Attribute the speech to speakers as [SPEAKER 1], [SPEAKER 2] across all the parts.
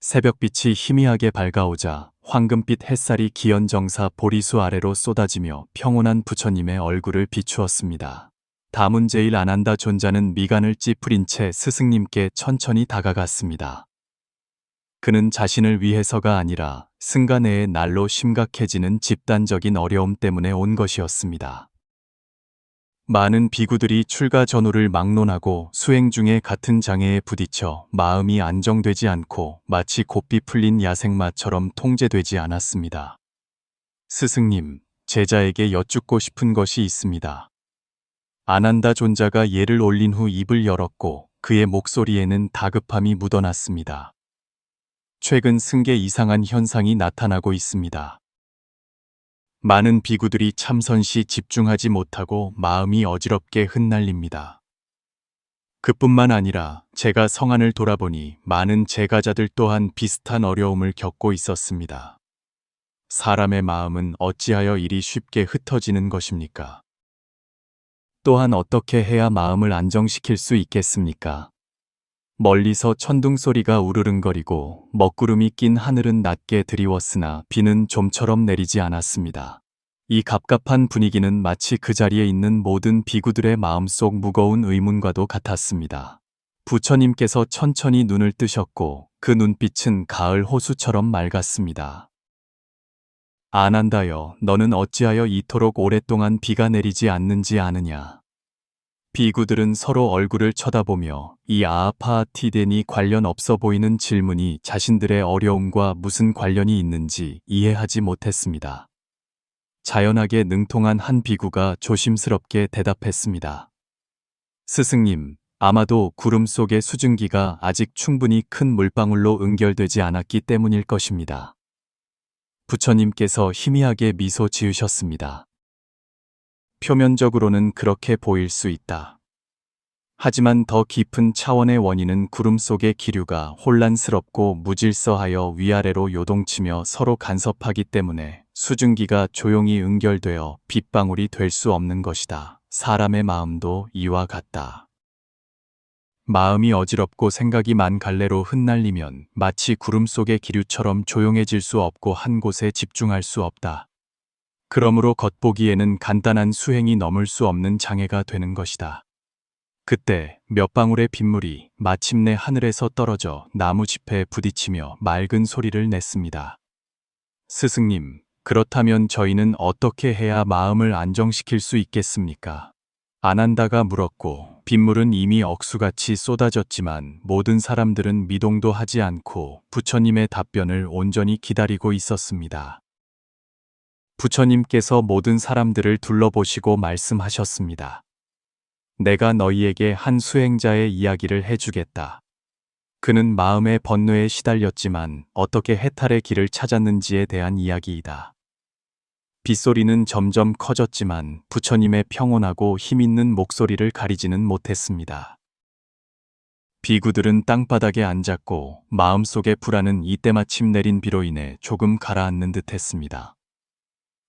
[SPEAKER 1] 새벽빛이 희미하게 밝아오자 황금빛 햇살이 기연정사 보리수 아래로 쏟아지며 평온한 부처님의 얼굴을 비추었습니다. 다문제일 아난다 존자는 미간을 찌푸린 채 스승님께 천천히 다가갔습니다. 그는 자신을 위해서가 아니라 승가 내의 날로 심각해지는 집단적인 어려움 때문에 온 것이었습니다. 많은 비구들이 출가 전후를 막론하고 수행 중에 같은 장애에 부딪혀 마음이 안정되지 않고 마치 곱비 풀린 야생마처럼 통제되지 않았습니다. 스승님, 제자에게 여쭙고 싶은 것이 있습니다. 아난다 존자가 예를 올린 후 입을 열었고 그의 목소리에는 다급함이 묻어났습니다. 최근 승계 이상한 현상이 나타나고 있습니다. 많은 비구들이 참선 시 집중하지 못하고 마음이 어지럽게 흩날립니다. 그뿐만 아니라 제가 성안을 돌아보니 많은 제가자들 또한 비슷한 어려움을 겪고 있었습니다. 사람의 마음은 어찌하여 이리 쉽게 흩어지는 것입니까? 또한 어떻게 해야 마음을 안정시킬 수 있겠습니까? 멀리서 천둥 소리가 우르릉거리고 먹구름이 낀 하늘은 낮게 드리웠으나 비는 좀처럼 내리지 않았습니다. 이 갑갑한 분위기는 마치 그 자리에 있는 모든 비구들의 마음속 무거운 의문과도 같았습니다. 부처님께서 천천히 눈을 뜨셨고 그 눈빛은 가을 호수처럼 맑았습니다. 아난다여, 너는 어찌하여 이토록 오랫동안 비가 내리지 않는지 아느냐? 비구들은 서로 얼굴을 쳐다보며 이 아아파티덴이 관련 없어 보이는 질문이 자신들의 어려움과 무슨 관련이 있는지 이해하지 못했습니다. 자연하게 능통한 한 비구가 조심스럽게 대답했습니다. 스승님, 아마도 구름 속의 수증기가 아직 충분히 큰 물방울로 응결되지 않았기 때문일 것입니다. 부처님께서 희미하게 미소 지으셨습니다. 표면적으로는 그렇게 보일 수 있다. 하지만 더 깊은 차원의 원인은 구름 속의 기류가 혼란스럽고 무질서하여 위아래로 요동치며 서로 간섭하기 때문에 수증기가 조용히 응결되어 빗방울이 될 수 없는 것이다. 사람의 마음도 이와 같다. 마음이 어지럽고 생각이 만 갈래로 흩날리면 마치 구름 속의 기류처럼 조용해질 수 없고 한 곳에 집중할 수 없다. 그러므로 겉보기에는 간단한 수행이 넘을 수 없는 장애가 되는 것이다. 그때 몇 방울의 빗물이 마침내 하늘에서 떨어져 나무짚에 부딪히며 맑은 소리를 냈습니다. 스승님, 그렇다면 저희는 어떻게 해야 마음을 안정시킬 수 있겠습니까? 아난다가 물었고 빗물은 이미 억수같이 쏟아졌지만 모든 사람들은 미동도 하지 않고 부처님의 답변을 온전히 기다리고 있었습니다. 부처님께서 모든 사람들을 둘러보시고 말씀하셨습니다. 내가 너희에게 한 수행자의 이야기를 해주겠다. 그는 마음의 번뇌에 시달렸지만 어떻게 해탈의 길을 찾았는지에 대한 이야기이다. 빗소리는 점점 커졌지만 부처님의 평온하고 힘있는 목소리를 가리지는 못했습니다. 비구들은 땅바닥에 앉았고 마음속의 불안은 이때마침 내린 비로 인해 조금 가라앉는 듯했습니다.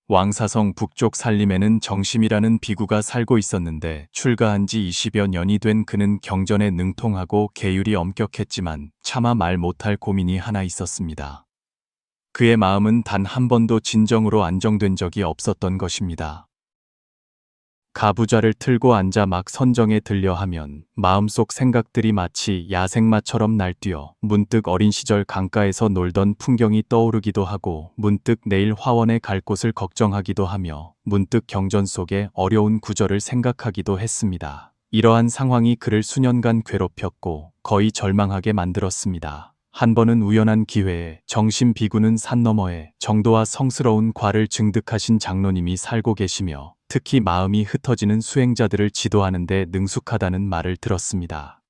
[SPEAKER 1] 왕사성 북쪽 산림에는 정심이라는 비구가 살고 있었는데 출가한 지 20여 년이 된 그는 경전에 능통하고 계율이 엄격했지만 차마 말 못할 고민이 하나 있었습니다. 그의 마음은 단 한 번도 진정으로 안정된 적이 없었던 것입니다. 가부좌를 틀고 앉아 막 선정에 들려 하면 마음속 생각들이 마치 야생마처럼 날뛰어 문득 어린 시절 강가에서 놀던 풍경이 떠오르기도 하고 문득 내일 화원에 갈 곳을 걱정하기도 하며 문득 경전 속의 어려운 구절을 생각하기도 했습니다. 이러한 상황이 그를 수년간 괴롭혔고 거의 절망하게 만들었습니다. 한 번은 우연한 기회에 정심 비구는 산 너머에 정도와 성스러운 과를 증득하신 장로님이 살고 계시며 특히 마음이 흩어지는 수행자들을 지도하는 데 능숙하다는 말을 들었습니다.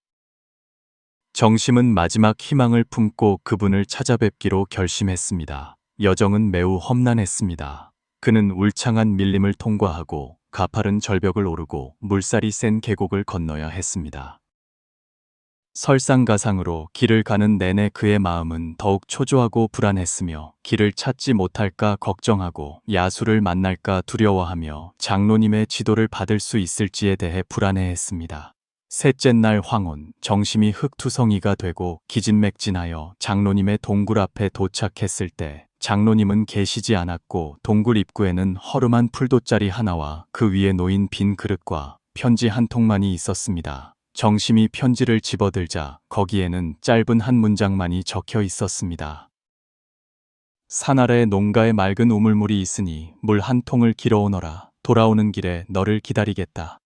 [SPEAKER 1] 정심은 마지막 희망을 품고 그분을 찾아뵙기로 결심했습니다. 여정은 매우 험난했습니다. 그는 울창한 밀림을 통과하고 가파른 절벽을 오르고 물살이 센 계곡을 건너야 했습니다. 설상가상으로 길을 가는 내내 그의 마음은 더욱 초조하고 불안했으며 길을 찾지 못할까 걱정하고 야수를 만날까 두려워하며 장로님의 지도를 받을 수 있을지에 대해 불안해했습니다. 셋째 날 황혼, 정심이 흙투성이가 되고 기진맥진하여 장로님의 동굴 앞에 도착했을 때 장로님은 계시지 않았고 동굴 입구에는 허름한 풀돗자리 하나와 그 위에 놓인 빈 그릇과 편지 한 통만이 있었습니다. 정심이 편지를 집어들자 거기에는 짧은 한 문장만이 적혀 있었습니다. 산 아래 농가에 맑은 우물물이 있으니 물 한 통을 길어오너라. 돌아오는 길에 너를 기다리겠다.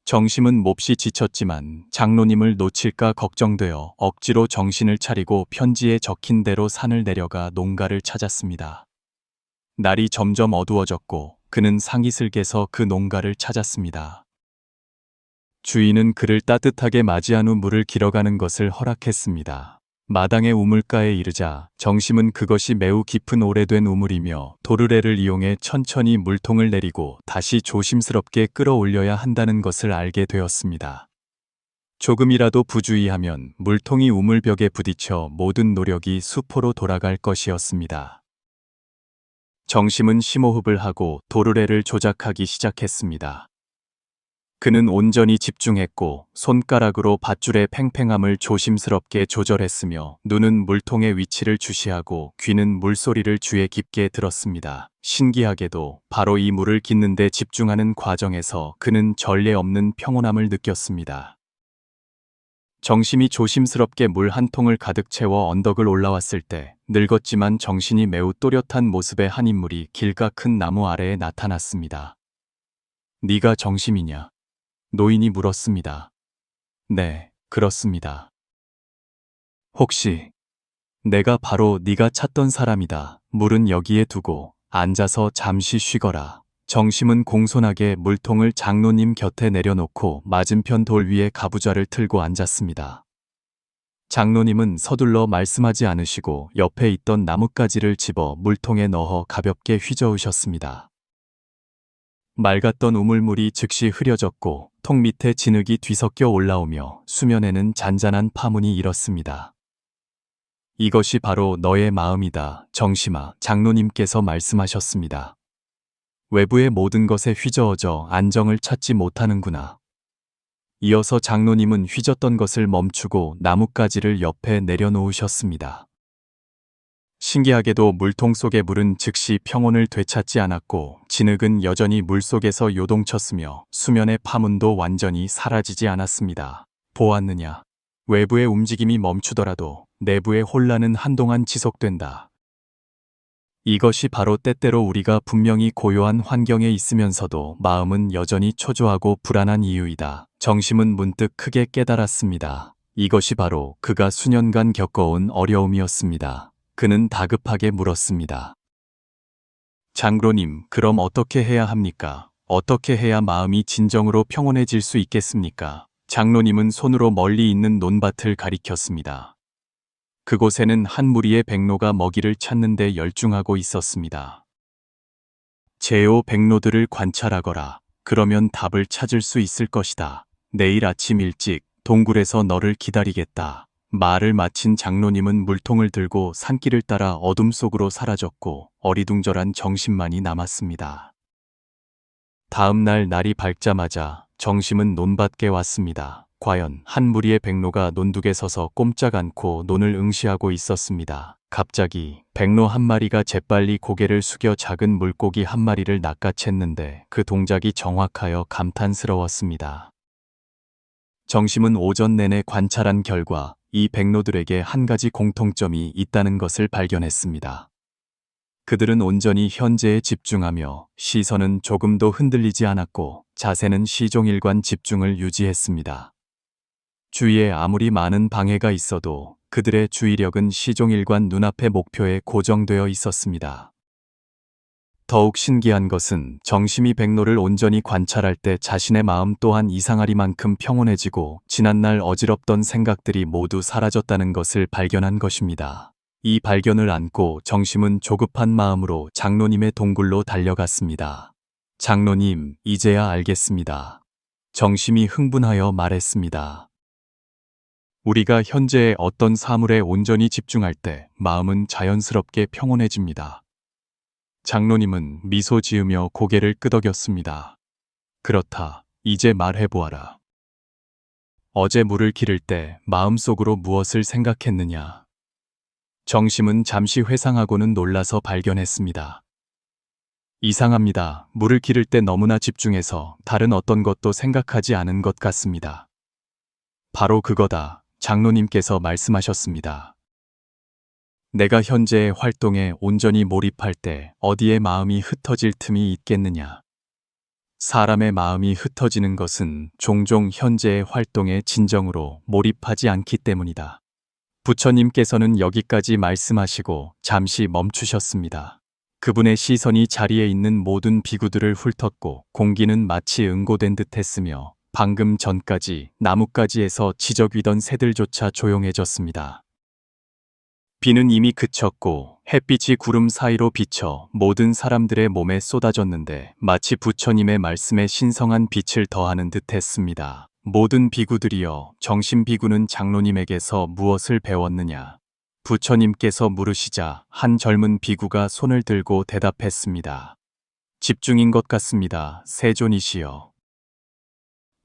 [SPEAKER 1] 정심은 몹시 지쳤지만 장로님을 놓칠까 걱정되어 억지로 정신을 차리고 편지에 적힌 대로 산을 내려가 농가를 찾았습니다. 날이 점점 어두워졌고 그는 상이슬개서 그 농가를 찾았습니다. 주인은 그를 따뜻하게 맞이한 후 물을 길어가는 것을 허락했습니다. 마당의 우물가에 이르자 정심은 그것이 매우 깊은 오래된 우물이며 도르래를 이용해 천천히 물통을 내리고 다시 조심스럽게 끌어올려야 한다는 것을 알게 되었습니다. 조금이라도 부주의하면 물통이 우물벽에 부딪혀 모든 노력이 수포로 돌아갈 것이었습니다. 정심은 심호흡을 하고 도르래를 조작하기 시작했습니다. 그는 온전히 집중했고 손가락으로 밧줄의 팽팽함을 조심스럽게 조절했으며 눈은 물통의 위치를 주시하고 귀는 물소리를 귀에 깊게 들었습니다. 신기하게도 바로 이 물을 깃는 데 집중하는 과정에서 그는 전례 없는 평온함을 느꼈습니다. 정심이 조심스럽게 물 한 통을 가득 채워 언덕을 올라왔을 때 늙었지만 정신이 매우 또렷한 모습의 한 인물이 길가 큰 나무 아래에 나타났습니다. 네가 정심이냐? 노인이 물었습니다. 네, 그렇습니다. 혹시 내가 바로 네가 찾던 사람이다. 물은 여기에 두고 앉아서 잠시 쉬거라. 정심은 공손하게 물통을 장로님 곁에 내려놓고 맞은편 돌 위에 가부좌를 틀고 앉았습니다. 장로님은 서둘러 말씀하지 않으시고 옆에 있던 나뭇가지를 집어 물통에 넣어 가볍게 휘저으셨습니다. 맑았던 우물물이 즉시 흐려졌고 통 밑에 진흙이 뒤섞여 올라오며 수면에는 잔잔한 파문이 일었습니다. 이것이 바로 너의 마음이다, 정심아. 장로님께서 말씀하셨습니다. 외부의 모든 것에 휘저어져 안정을 찾지 못하는구나. 이어서 장로님은 휘젓던 것을 멈추고 나뭇가지를 옆에 내려놓으셨습니다. 신기하게도 물통 속의 물은 즉시 평온을 되찾지 않았고 진흙은 여전히 물속에서 요동쳤으며 수면의 파문도 완전히 사라지지 않았습니다. 보았느냐? 외부의 움직임이 멈추더라도 내부의 혼란은 한동안 지속된다. 이것이 바로 때때로 우리가 분명히 고요한 환경에 있으면서도 마음은 여전히 초조하고 불안한 이유이다. 정심은 문득 크게 깨달았습니다. 이것이 바로 그가 수년간 겪어온 어려움이었습니다. 그는 다급하게 물었습니다. 장로님, 그럼 어떻게 해야 합니까? 어떻게 해야 마음이 진정으로 평온해질 수 있겠습니까? 장로님은 손으로 멀리 있는 논밭을 가리켰습니다. 그곳에는 한 무리의 백로가 먹이를 찾는 데 열중하고 있었습니다. 제오 백로들을 관찰하거라. 그러면 답을 찾을 수 있을 것이다. 내일 아침 일찍 동굴에서 너를 기다리겠다. 말을 마친 장로님은 물통을 들고 산길을 따라 어둠 속으로 사라졌고 어리둥절한 정심만이 남았습니다. 다음 날 날이 밝자마자 정심은 논밭에 왔습니다. 과연 한 무리의 백로가 논둑에 서서 꼼짝 않고 논을 응시하고 있었습니다. 갑자기 백로 한 마리가 재빨리 고개를 숙여 작은 물고기 한 마리를 낚아챘는데 그 동작이 정확하여 감탄스러웠습니다. 정심은 오전 내내 관찰한 결과 이 백로들에게 한 가지 공통점이 있다는 것을 발견했습니다. 그들은 온전히 현재에 집중하며 시선은 조금도 흔들리지 않았고 자세는 시종일관 집중을 유지했습니다. 주위에 아무리 많은 방해가 있어도 그들의 주의력은 시종일관 눈앞의 목표에 고정되어 있었습니다. 더욱 신기한 것은 정심이 백로를 온전히 관찰할 때 자신의 마음 또한 이상하리만큼 평온해지고 지난날 어지럽던 생각들이 모두 사라졌다는 것을 발견한 것입니다. 이 발견을 안고 정심은 조급한 마음으로 장로님의 동굴로 달려갔습니다. 장로님, 이제야 알겠습니다. 정심이 흥분하여 말했습니다. 우리가 현재의 어떤 사물에 온전히 집중할 때 마음은 자연스럽게 평온해집니다. 장로님은 미소 지으며 고개를 끄덕였습니다. 그렇다. 이제 말해보아라. 어제 물을 기를 때 마음속으로 무엇을 생각했느냐? 정심은 잠시 회상하고는 놀라서 발견했습니다. 이상합니다. 물을 기를 때 너무나 집중해서 다른 어떤 것도 생각하지 않은 것 같습니다. 바로 그거다. 장로님께서 말씀하셨습니다. 내가 현재의 활동에 온전히 몰입할 때 어디에 마음이 흩어질 틈이 있겠느냐? 사람의 마음이 흩어지는 것은 종종 현재의 활동에 진정으로 몰입하지 않기 때문이다. 부처님께서는 여기까지 말씀하시고 잠시 멈추셨습니다. 그분의 시선이 자리에 있는 모든 비구들을 훑었고 공기는 마치 응고된 듯 했으며 방금 전까지 나뭇가지에서 지저귀던 새들조차 조용해졌습니다. 비는 이미 그쳤고 햇빛이 구름 사이로 비쳐 모든 사람들의 몸에 쏟아졌는데 마치 부처님의 말씀에 신성한 빛을 더하는 듯 했습니다. 모든 비구들이여, 정신 비구는 장로님에게서 무엇을 배웠느냐? 부처님께서 물으시자 한 젊은 비구가 손을 들고 대답했습니다. 집중인 것 같습니다. 세존이시여.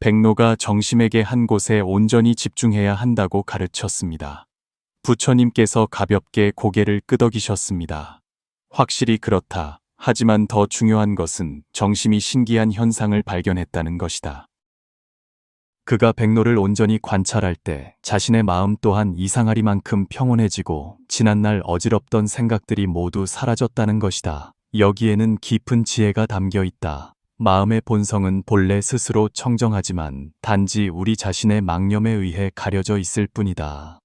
[SPEAKER 1] 백로가 정심에게 한 곳에 온전히 집중해야 한다고 가르쳤습니다. 부처님께서 가볍게 고개를 끄덕이셨습니다. 확실히 그렇다. 하지만 더 중요한 것은 정심이 신기한 현상을 발견했다는 것이다. 그가 백로를 온전히 관찰할 때 자신의 마음 또한 이상하리만큼 평온해지고 지난날 어지럽던 생각들이 모두 사라졌다는 것이다. 여기에는 깊은 지혜가 담겨 있다. 마음의 본성은 본래 스스로 청정하지만 단지 우리 자신의 망념에 의해 가려져 있을 뿐이다.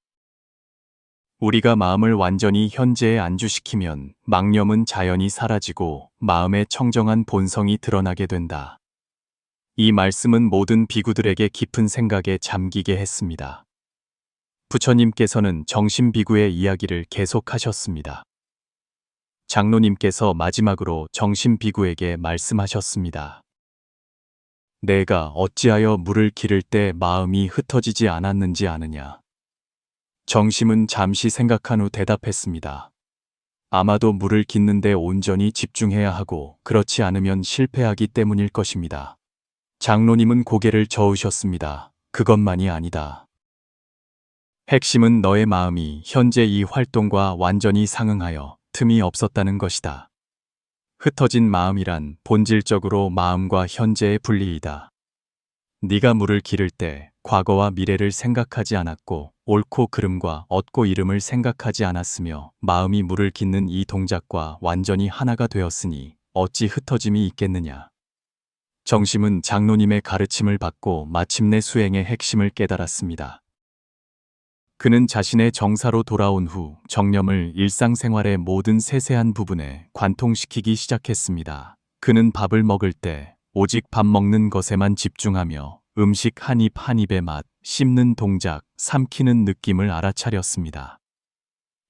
[SPEAKER 1] 우리가 마음을 완전히 현재에 안주시키면 망념은 자연히 사라지고 마음의 청정한 본성이 드러나게 된다. 이 말씀은 모든 비구들에게 깊은 생각에 잠기게 했습니다. 부처님께서는 정신비구의 이야기를 계속하셨습니다. 장로님께서 마지막으로 정신비구에게 말씀하셨습니다. 내가 어찌하여 물을 기를 때 마음이 흩어지지 않았는지 아느냐? 정심은 잠시 생각한 후 대답했습니다. 아마도 물을 깃는데 온전히 집중해야 하고 그렇지 않으면 실패하기 때문일 것입니다. 장로님은 고개를 저으셨습니다. 그것만이 아니다. 핵심은 너의 마음이 현재 이 활동과 완전히 상응하여 틈이 없었다는 것이다. 흩어진 마음이란 본질적으로 마음과 현재의 분리이다. 네가 물을 기를 때 과거와 미래를 생각하지 않았고 옳고 그름과 얻고 잃음을 생각하지 않았으며 마음이 물을 깃는 이 동작과 완전히 하나가 되었으니 어찌 흩어짐이 있겠느냐. 정심은 장로님의 가르침을 받고 마침내 수행의 핵심을 깨달았습니다. 그는 자신의 정사로 돌아온 후 정념을 일상생활의 모든 세세한 부분에 관통시키기 시작했습니다. 그는 밥을 먹을 때 오직 밥 먹는 것에만 집중하며 음식 한 입 한 입의 맛, 씹는 동작, 삼키는 느낌을 알아차렸습니다.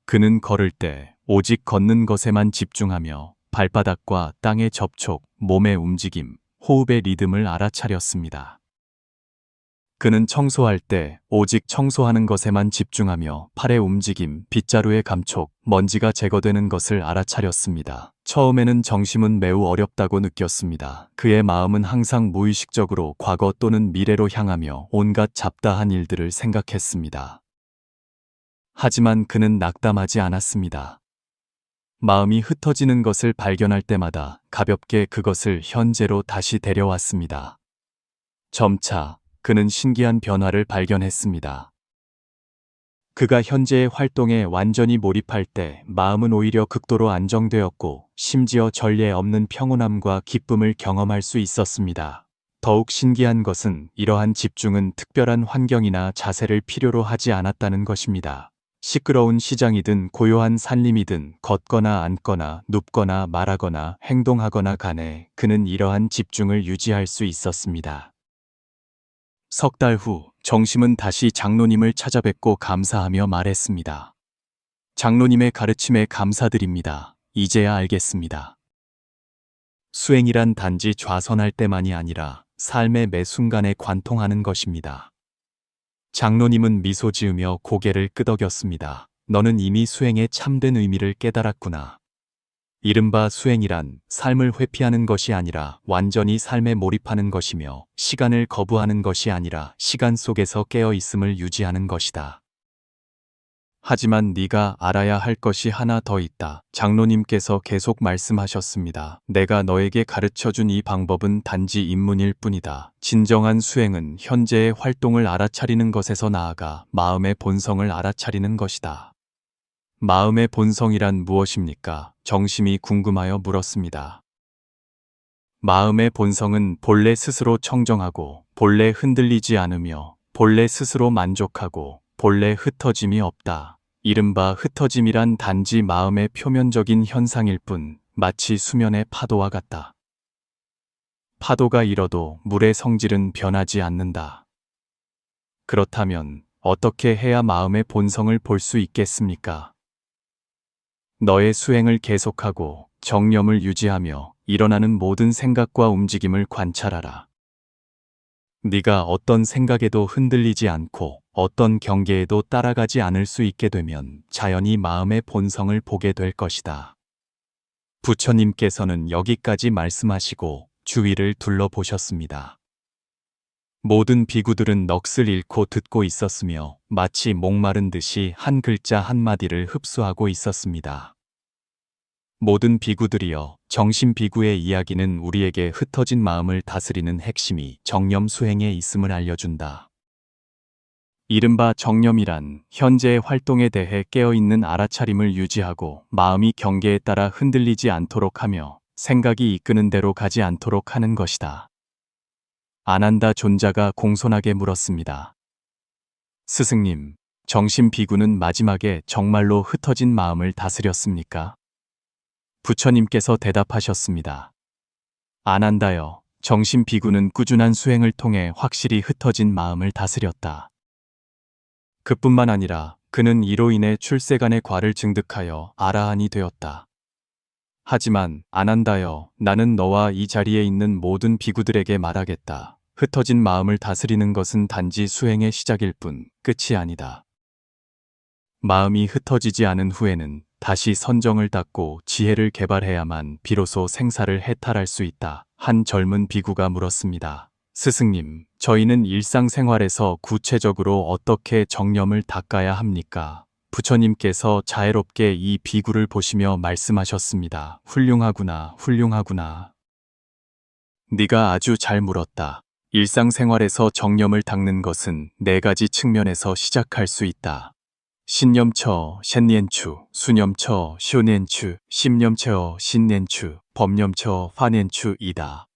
[SPEAKER 1] 그는 걸을 때 오직 걷는 것에만 집중하며 발바닥과 땅의 접촉, 몸의 움직임, 호흡의 리듬을 알아차렸습니다. 그는 청소할 때 오직 청소하는 것에만 집중하며 팔의 움직임, 빗자루의 감촉, 먼지가 제거되는 것을 알아차렸습니다. 처음에는 정심은 매우 어렵다고 느꼈습니다. 그의 마음은 항상 무의식적으로 과거 또는 미래로 향하며 온갖 잡다한 일들을 생각했습니다. 하지만 그는 낙담하지 않았습니다. 마음이 흩어지는 것을 발견할 때마다 가볍게 그것을 현재로 다시 데려왔습니다. 점차 그는 신기한 변화를 발견했습니다. 그가 현재의 활동에 완전히 몰입할 때 마음은 오히려 극도로 안정되었고 심지어 전례 없는 평온함과 기쁨을 경험할 수 있었습니다. 더욱 신기한 것은 이러한 집중은 특별한 환경이나 자세를 필요로 하지 않았다는 것입니다. 시끄러운 시장이든 고요한 산림이든 걷거나 앉거나 눕거나 말하거나 행동하거나 간에 그는 이러한 집중을 유지할 수 있었습니다. 석 달 후 정심은 다시 장로님을 찾아뵙고 감사하며 말했습니다. 장로님의 가르침에 감사드립니다. 이제야 알겠습니다. 수행이란 단지 좌선할 때만이 아니라 삶의 매 순간에 관통하는 것입니다. 장로님은 미소 지으며 고개를 끄덕였습니다. 너는 이미 수행의 참된 의미를 깨달았구나. 이른바 수행이란 삶을 회피하는 것이 아니라 완전히 삶에 몰입하는 것이며 시간을 거부하는 것이 아니라 시간 속에서 깨어 있음을 유지하는 것이다. 하지만 네가 알아야 할 것이 하나 더 있다. 장로님께서 계속 말씀하셨습니다. 내가 너에게 가르쳐준 이 방법은 단지 입문일 뿐이다. 진정한 수행은 현재의 활동을 알아차리는 것에서 나아가 마음의 본성을 알아차리는 것이다. 마음의 본성이란 무엇입니까? 정심이 궁금하여 물었습니다. 마음의 본성은 본래 스스로 청정하고 본래 흔들리지 않으며 본래 스스로 만족하고 본래 흩어짐이 없다. 이른바 흩어짐이란 단지 마음의 표면적인 현상일 뿐 마치 수면의 파도와 같다. 파도가 일어도 물의 성질은 변하지 않는다. 그렇다면 어떻게 해야 마음의 본성을 볼 수 있겠습니까? 너의 수행을 계속하고 정념을 유지하며 일어나는 모든 생각과 움직임을 관찰하라. 네가 어떤 생각에도 흔들리지 않고 어떤 경계에도 따라가지 않을 수 있게 되면 자연히 마음의 본성을 보게 될 것이다. 부처님께서는 여기까지 말씀하시고 주위를 둘러보셨습니다. 모든 비구들은 넋을 잃고 듣고 있었으며 마치 목마른 듯이 한 글자 한마디를 흡수하고 있었습니다. 모든 비구들이여, 정신 비구의 이야기는 우리에게 흩어진 마음을 다스리는 핵심이 정념 수행에 있음을 알려준다. 이른바 정념이란 현재의 활동에 대해 깨어있는 알아차림을 유지하고 마음이 경계에 따라 흔들리지 않도록 하며 생각이 이끄는 대로 가지 않도록 하는 것이다. 아난다 존자가 공손하게 물었습니다. 스승님, 정신 비구는 마지막에 정말로 흩어진 마음을 다스렸습니까? 부처님께서 대답하셨습니다. 아난다여, 정신 비구는 꾸준한 수행을 통해 확실히 흩어진 마음을 다스렸다. 그뿐만 아니라 그는 이로 인해 출세간의 과를 증득하여 아라한이 되었다. 하지만 아난다여, 나는 너와 이 자리에 있는 모든 비구들에게 말하겠다. 흩어진 마음을 다스리는 것은 단지 수행의 시작일 뿐 끝이 아니다. 마음이 흩어지지 않은 후에는 다시 선정을 닦고 지혜를 개발해야만 비로소 생사를 해탈할 수 있다. 한 젊은 비구가 물었습니다. 스승님, 저희는 일상생활에서 구체적으로 어떻게 정념을 닦아야 합니까? 부처님께서 자애롭게 이 비구를 보시며 말씀하셨습니다. 훌륭하구나, 훌륭하구나. 네가 아주 잘 물었다. 일상생활에서 정념을 닦는 것은 네 가지 측면에서 시작할 수 있다. 신념처, 셴니엔추, 수념처, 쇼니엔추, 심념처, 신니엔추, 법념처, 화니엔추이다.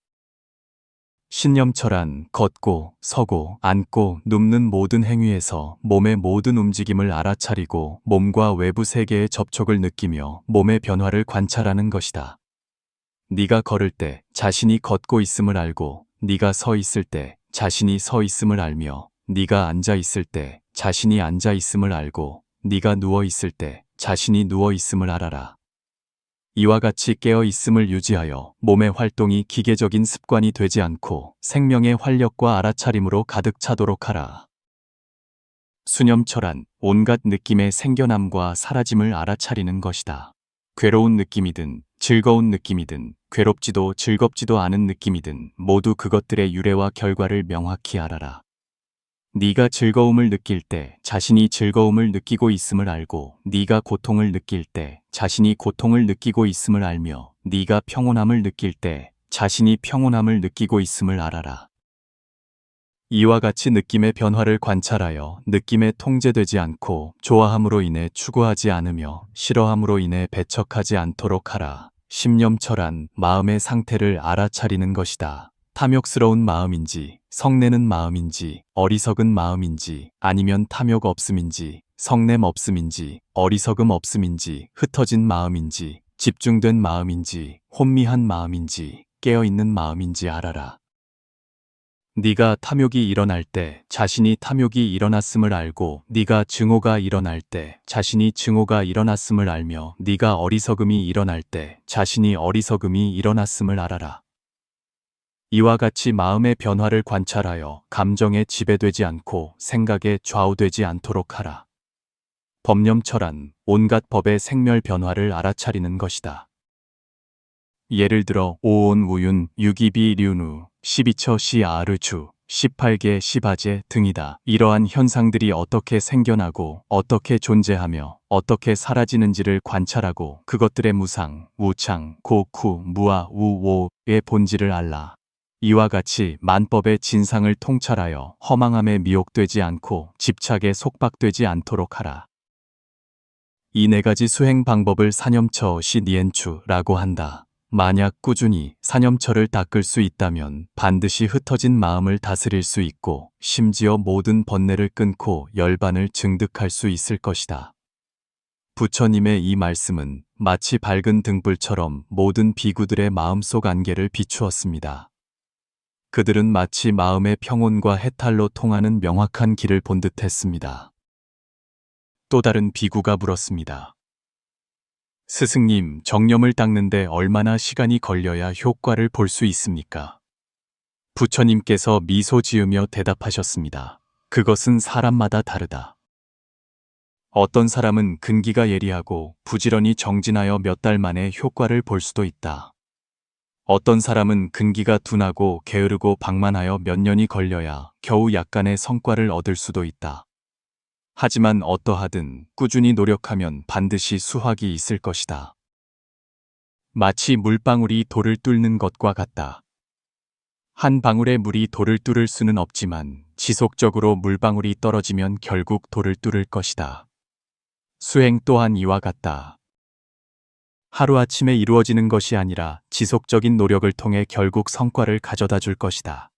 [SPEAKER 1] 신념처란 걷고, 서고, 앉고, 눕는 모든 행위에서 몸의 모든 움직임을 알아차리고 몸과 외부 세계의 접촉을 느끼며 몸의 변화를 관찰하는 것이다. 네가 걸을 때 자신이 걷고 있음을 알고, 네가 서 있을 때 자신이 서 있음을 알며, 네가 앉아 있을 때 자신이 앉아 있음을 알고, 네가 누워 있을 때 자신이 누워 있음을 알아라. 이와 같이 깨어 있음을 유지하여 몸의 활동이 기계적인 습관이 되지 않고 생명의 활력과 알아차림으로 가득 차도록 하라. 수념처란 온갖 느낌의 생겨남과 사라짐을 알아차리는 것이다. 괴로운 느낌이든 즐거운 느낌이든 괴롭지도 즐겁지도 않은 느낌이든 모두 그것들의 유래와 결과를 명확히 알아라. 네가 즐거움을 느낄 때 자신이 즐거움을 느끼고 있음을 알고, 네가 고통을 느낄 때 자신이 고통을 느끼고 있음을 알며, 네가 평온함을 느낄 때 자신이 평온함을 느끼고 있음을 알아라. 이와 같이 느낌의 변화를 관찰하여 느낌에 통제되지 않고 좋아함으로 인해 추구하지 않으며 싫어함으로 인해 배척하지 않도록 하라. 심념처란 마음의 상태를 알아차리는 것이다. 탐욕스러운 마음인지, 성내는 마음인지, 어리석은 마음인지, 아니면 탐욕 없음인지, 성냄 없음인지, 어리석음 없음인지, 흩어진 마음인지, 집중된 마음인지, 혼미한 마음인지, 깨어있는 마음인지 알아라. 네가 탐욕이 일어날 때 자신이 탐욕이 일어났음을 알고, 네가 증오가 일어날 때 자신이 증오가 일어났음을 알며, 네가 어리석음이 일어날 때 자신이 어리석음이 일어났음을 알아라. 이와 같이 마음의 변화를 관찰하여 감정에 지배되지 않고 생각에 좌우되지 않도록 하라. 법념처란 온갖 법의 생멸 변화를 알아차리는 것이다. 예를 들어 오온 우윤, 유기비 류누, 12처 시 아르주, 18개 시바제 등이다. 이러한 현상들이 어떻게 생겨나고 어떻게 존재하며 어떻게 사라지는지를 관찰하고 그것들의 무상, 우창, 고쿠, 무아, 우오의 본질을 알라. 이와 같이 만법의 진상을 통찰하여 허망함에 미혹되지 않고 집착에 속박되지 않도록 하라. 이 네 가지 수행 방법을 사념처 시니엔추라고 한다. 만약 꾸준히 사념처를 닦을 수 있다면 반드시 흩어진 마음을 다스릴 수 있고 심지어 모든 번뇌를 끊고 열반을 증득할 수 있을 것이다. 부처님의 이 말씀은 마치 밝은 등불처럼 모든 비구들의 마음속 안개를 비추었습니다. 그들은 마치 마음의 평온과 해탈로 통하는 명확한 길을 본 듯했습니다. 또 다른 비구가 물었습니다. 스승님, 정념을 닦는데 얼마나 시간이 걸려야 효과를 볼 수 있습니까? 부처님께서 미소 지으며 대답하셨습니다. 그것은 사람마다 다르다. 어떤 사람은 근기가 예리하고 부지런히 정진하여 몇 달 만에 효과를 볼 수도 있다. 어떤 사람은 근기가 둔하고 게으르고 방만하여 몇 년이 걸려야 겨우 약간의 성과를 얻을 수도 있다. 하지만 어떠하든 꾸준히 노력하면 반드시 수확이 있을 것이다. 마치 물방울이 돌을 뚫는 것과 같다. 한 방울의 물이 돌을 뚫을 수는 없지만 지속적으로 물방울이 떨어지면 결국 돌을 뚫을 것이다. 수행 또한 이와 같다. 하루아침에 이루어지는 것이 아니라 지속적인 노력을 통해 결국 성과를 가져다 줄 것이다.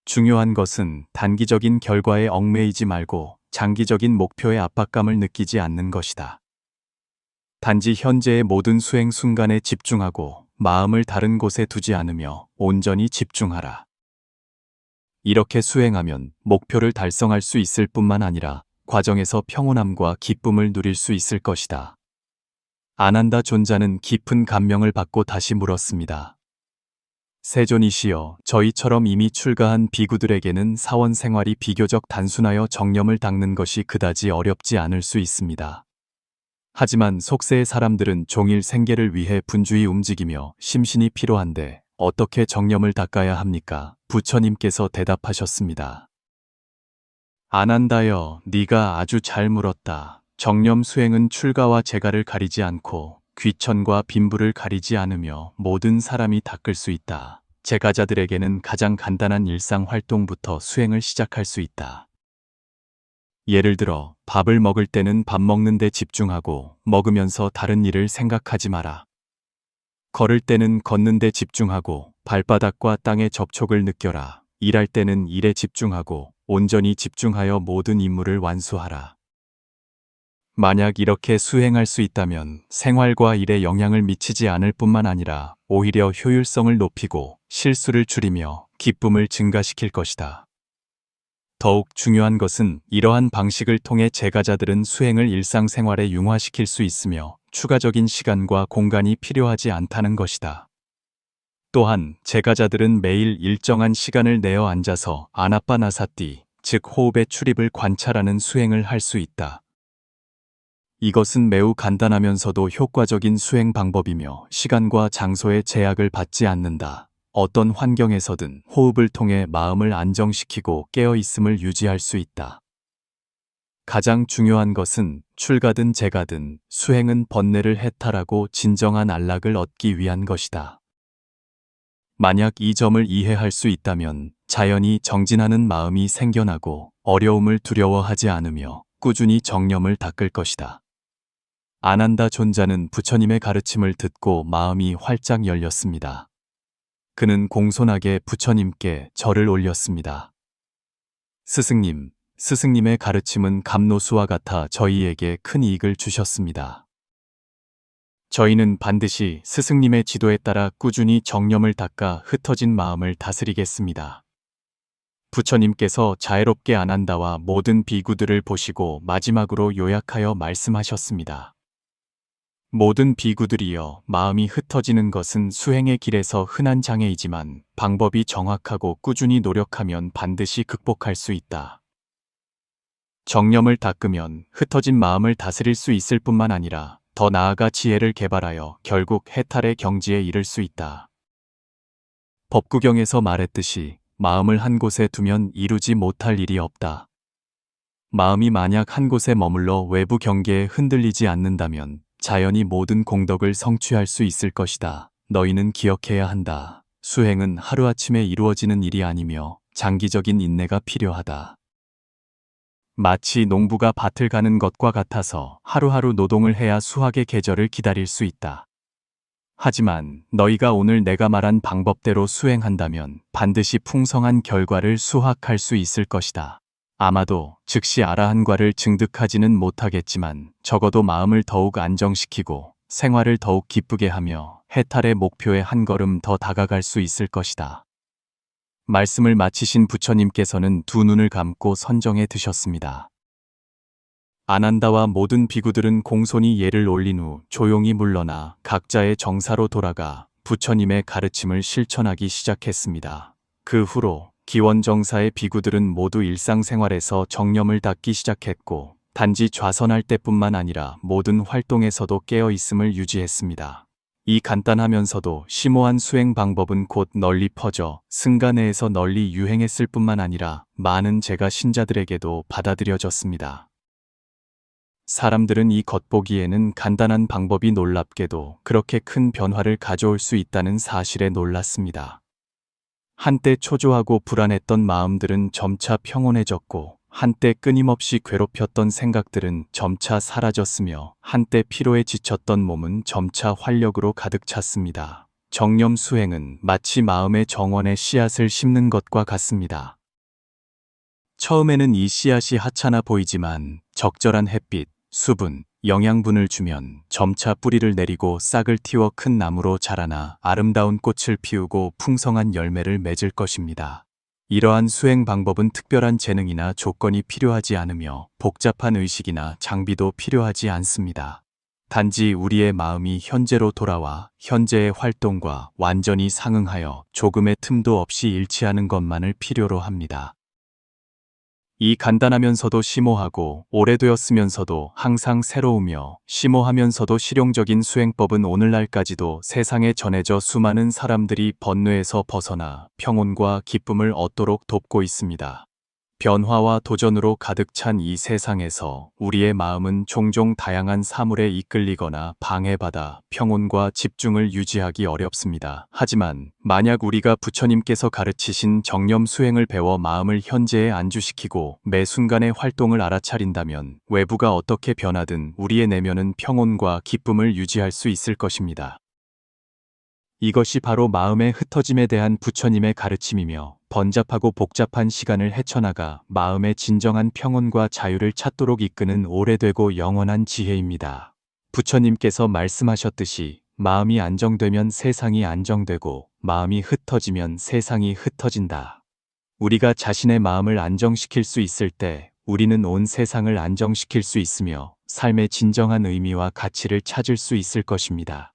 [SPEAKER 1] 중요한 것은 단기적인 결과에 얽매이지 말고 장기적인 목표의 압박감을 느끼지 않는 것이다. 단지 현재의 모든 수행 순간에 집중하고 마음을 다른 곳에 두지 않으며 온전히 집중하라. 이렇게 수행하면 목표를 달성할 수 있을 뿐만 아니라 과정에서 평온함과 기쁨을 누릴 수 있을 것이다. 아난다 존자는 깊은 감명을 받고 다시 물었습니다. 세존이시여, 저희처럼 이미 출가한 비구들에게는 사원 생활이 비교적 단순하여 정념을 닦는 것이 그다지 어렵지 않을 수 있습니다. 하지만 속세의 사람들은 종일 생계를 위해 분주히 움직이며 심신이 피로한데 어떻게 정념을 닦아야 합니까? 부처님께서 대답하셨습니다. 아난다여, 네가 아주 잘 물었다. 정념 수행은 출가와 재가를 가리지 않고 귀천과 빈부를 가리지 않으며 모든 사람이 닦을 수 있다. 재가자들에게는 가장 간단한 일상 활동부터 수행을 시작할 수 있다. 예를 들어 밥을 먹을 때는 밥 먹는 데 집중하고 먹으면서 다른 일을 생각하지 마라. 걸을 때는 걷는 데 집중하고 발바닥과 땅의 접촉을 느껴라. 일할 때는 일에 집중하고 온전히 집중하여 모든 임무를 완수하라. 만약 이렇게 수행할 수 있다면 생활과 일에 영향을 미치지 않을 뿐만 아니라 오히려 효율성을 높이고 실수를 줄이며 기쁨을 증가시킬 것이다. 더욱 중요한 것은 이러한 방식을 통해 재가자들은 수행을 일상생활에 융화시킬 수 있으며 추가적인 시간과 공간이 필요하지 않다는 것이다. 또한 재가자들은 매일 일정한 시간을 내어 앉아서 아나빠나사띠, 즉 호흡의 출입을 관찰하는 수행을 할 수 있다. 이것은 매우 간단하면서도 효과적인 수행 방법이며 시간과 장소의 제약을 받지 않는다. 어떤 환경에서든 호흡을 통해 마음을 안정시키고 깨어있음을 유지할 수 있다. 가장 중요한 것은 출가든 재가든 수행은 번뇌를 해탈하고 진정한 안락을 얻기 위한 것이다. 만약 이 점을 이해할 수 있다면 자연히 정진하는 마음이 생겨나고 어려움을 두려워하지 않으며 꾸준히 정념을 닦을 것이다. 아난다 존자는 부처님의 가르침을 듣고 마음이 활짝 열렸습니다. 그는 공손하게 부처님께 절을 올렸습니다. 스승님, 스승님의 가르침은 감노수와 같아 저희에게 큰 이익을 주셨습니다. 저희는 반드시 스승님의 지도에 따라 꾸준히 정념을 닦아 흩어진 마음을 다스리겠습니다. 부처님께서 자애롭게 아난다와 모든 비구들을 보시고 마지막으로 요약하여 말씀하셨습니다. 모든 비구들이여, 마음이 흩어지는 것은 수행의 길에서 흔한 장애이지만 방법이 정확하고 꾸준히 노력하면 반드시 극복할 수 있다. 정념을 닦으면 흩어진 마음을 다스릴 수 있을 뿐만 아니라 더 나아가 지혜를 개발하여 결국 해탈의 경지에 이를 수 있다. 법구경에서 말했듯이 마음을 한 곳에 두면 이루지 못할 일이 없다. 마음이 만약 한 곳에 머물러 외부 경계에 흔들리지 않는다면 자연히 모든 공덕을 성취할 수 있을 것이다. 너희는 기억해야 한다. 수행은 하루아침에 이루어지는 일이 아니며 장기적인 인내가 필요하다. 마치 농부가 밭을 가는 것과 같아서 하루하루 노동을 해야 수확의 계절을 기다릴 수 있다. 하지만 너희가 오늘 내가 말한 방법대로 수행한다면 반드시 풍성한 결과를 수확할 수 있을 것이다. 아마도 즉시 아라한과를 증득하지는 못하겠지만 적어도 마음을 더욱 안정시키고 생활을 더욱 기쁘게 하며 해탈의 목표에 한 걸음 더 다가갈 수 있을 것이다. 말씀을 마치신 부처님께서는 두 눈을 감고 선정에 드셨습니다. 아난다와 모든 비구들은 공손히 예를 올린 후 조용히 물러나 각자의 정사로 돌아가 부처님의 가르침을 실천하기 시작했습니다. 그 후로 기원정사의 비구들은 모두 일상생활에서 정념을 닦기 시작했고 단지 좌선할 때뿐만 아니라 모든 활동에서도 깨어있음을 유지했습니다. 이 간단하면서도 심오한 수행 방법은 곧 널리 퍼져 승가 내에서 널리 유행했을 뿐만 아니라 많은 제가 신자들에게도 받아들여졌습니다. 사람들은 이 겉보기에는 간단한 방법이 놀랍게도 그렇게 큰 변화를 가져올 수 있다는 사실에 놀랐습니다. 한때 초조하고 불안했던 마음들은 점차 평온해졌고 한때 끊임없이 괴롭혔던 생각들은 점차 사라졌으며 한때 피로에 지쳤던 몸은 점차 활력으로 가득 찼습니다. 정념 수행은 마치 마음의 정원에 씨앗을 심는 것과 같습니다. 처음에는 이 씨앗이 하찮아 보이지만 적절한 햇빛, 수분, 영양분을 주면 점차 뿌리를 내리고 싹을 틔워 큰 나무로 자라나 아름다운 꽃을 피우고 풍성한 열매를 맺을 것입니다. 이러한 수행 방법은 특별한 재능이나 조건이 필요하지 않으며 복잡한 의식이나 장비도 필요하지 않습니다. 단지 우리의 마음이 현재로 돌아와 현재의 활동과 완전히 상응하여 조금의 틈도 없이 일치하는 것만을 필요로 합니다. 이 간단하면서도 심오하고 오래되었으면서도 항상 새로우며 심오하면서도 실용적인 수행법은 오늘날까지도 세상에 전해져 수많은 사람들이 번뇌에서 벗어나 평온과 기쁨을 얻도록 돕고 있습니다. 변화와 도전으로 가득 찬 이 세상에서 우리의 마음은 종종 다양한 사물에 이끌리거나 방해받아 평온과 집중을 유지하기 어렵습니다. 하지만 만약 우리가 부처님께서 가르치신 정념 수행을 배워 마음을 현재에 안주시키고 매 순간의 활동을 알아차린다면 외부가 어떻게 변하든 우리의 내면은 평온과 기쁨을 유지할 수 있을 것입니다. 이것이 바로 마음의 흩어짐에 대한 부처님의 가르침이며 번잡하고 복잡한 시간을 헤쳐나가 마음의 진정한 평온과 자유를 찾도록 이끄는 오래되고 영원한 지혜입니다. 부처님께서 말씀하셨듯이 마음이 안정되면 세상이 안정되고 마음이 흩어지면 세상이 흩어진다. 우리가 자신의 마음을 안정시킬 수 있을 때 우리는 온 세상을 안정시킬 수 있으며 삶의 진정한 의미와 가치를 찾을 수 있을 것입니다.